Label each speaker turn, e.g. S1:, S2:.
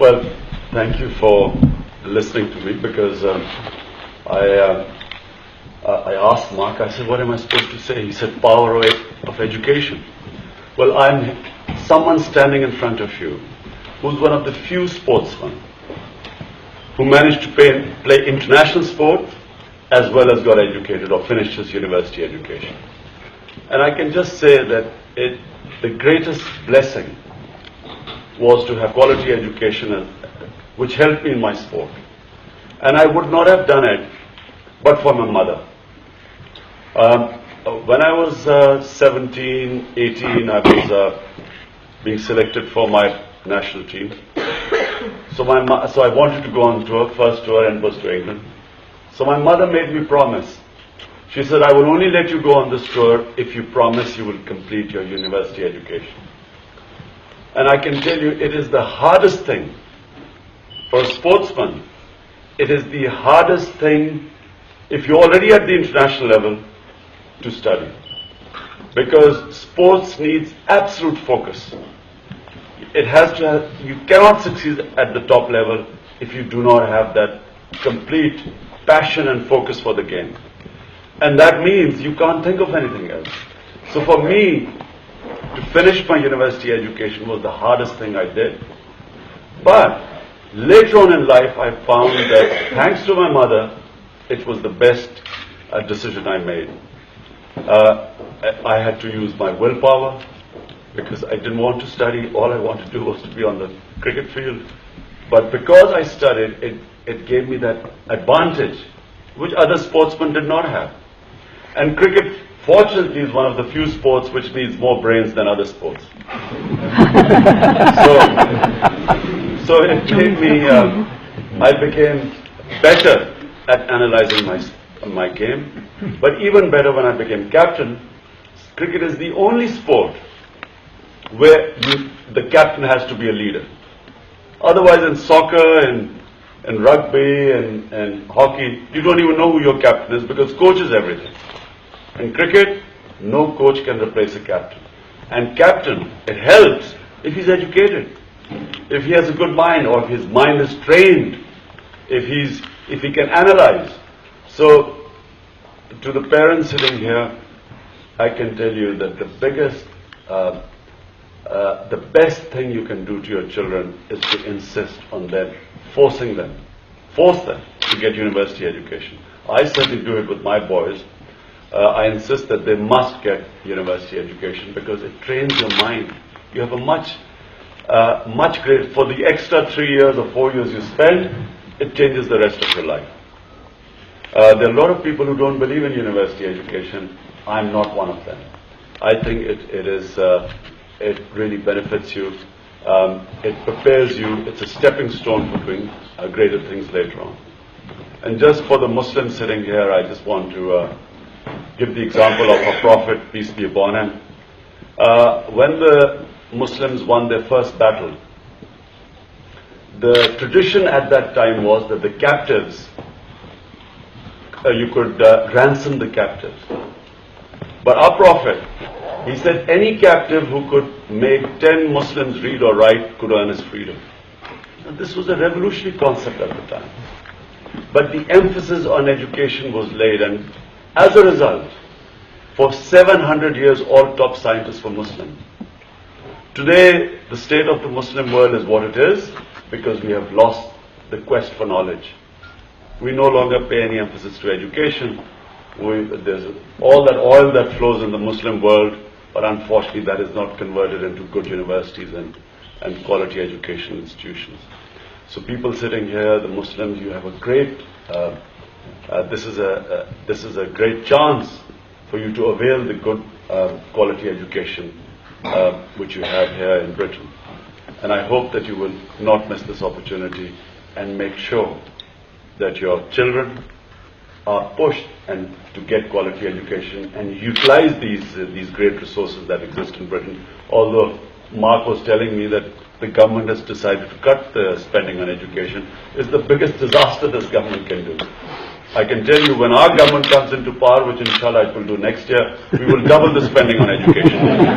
S1: Well, thank you for listening to me because I asked Mark, I said, what am I supposed to say? He said, power of education. Well, I'm someone standing in front of you who's one of the few sportsmen who managed to play international sport as well as got educated or finished his university education. And I can just say that the greatest blessing was to have quality education which helped me in my sport. And I would not have done it but for my mother. When I was 17, 18, I was being selected for my national team. So I wanted to go on tour, first tour, and was to England. So my mother made me promise. She said, I will only let you go on this tour if you promise you will complete your university education. And I can tell you, it is the hardest thing for a sportsman. It is the hardest thing, if you're already at the international level, to study. Because sports needs absolute focus. It has to have, you cannot succeed at the top level if you do not have that complete passion and focus for the game. And that means you can't think of anything else. So for me, to finish my university education was the hardest thing I did. But later on in life, I found that thanks to my mother, it was the best decision I made. I had to use my willpower because I didn't want to study. All I wanted to do was to be on the cricket field. But because I studied, it gave me that advantage which other sportsmen did not have. And cricket, fortunately, is one of the few sports which needs more brains than other sports. So it gave me, I became better at analyzing my game, but even better when I became captain. Cricket is the only sport where the captain has to be a leader. Otherwise, in soccer and rugby and hockey, you don't even know who your captain is because coach is everything. In cricket, no coach can replace a captain. And captain, it helps if he's educated, if he has a good mind, or if his mind is trained, if he can analyze. So, to the parents sitting here, I can tell you that the best thing you can do to your children is to insist on them, force them to get university education. I certainly do it with my boys. I insist that they must get university education because it trains your mind. You have a much greater, for the extra 3 years or 4 years you spend, it changes the rest of your life. There are a lot of people who don't believe in university education. I'm not one of them. I think it really benefits you. It prepares you. It's a stepping stone for doing greater things later on. And just for the Muslims sitting here, I just want to give the example of our Prophet, peace be upon him. When the Muslims won their first battle, the tradition at that time was that the captives, you could ransom the captives. But our Prophet, he said any captive who could make 10 Muslims read or write could earn his freedom. Now, this was a revolutionary concept at the time. But the emphasis on education was laid, and as a result, for 700 years, all top scientists were Muslim. Today, the state of the Muslim world is what it is because we have lost the quest for knowledge. We no longer pay any emphasis to education. There's all that oil that flows in the Muslim world, but unfortunately that is not converted into good universities and quality educational institutions. So people sitting here, the Muslims, you have a great, this is a great chance for you to avail the good quality education which you have here in Britain. And I hope that you will not miss this opportunity and make sure that your children are pushed and to get quality education and utilize these great resources that exist in Britain. Although Mark was telling me that the government has decided to cut the spending on education, it's the biggest disaster this government can do. I can tell you, when our government comes into power, which inshallah it will do next year, we will double the spending on education.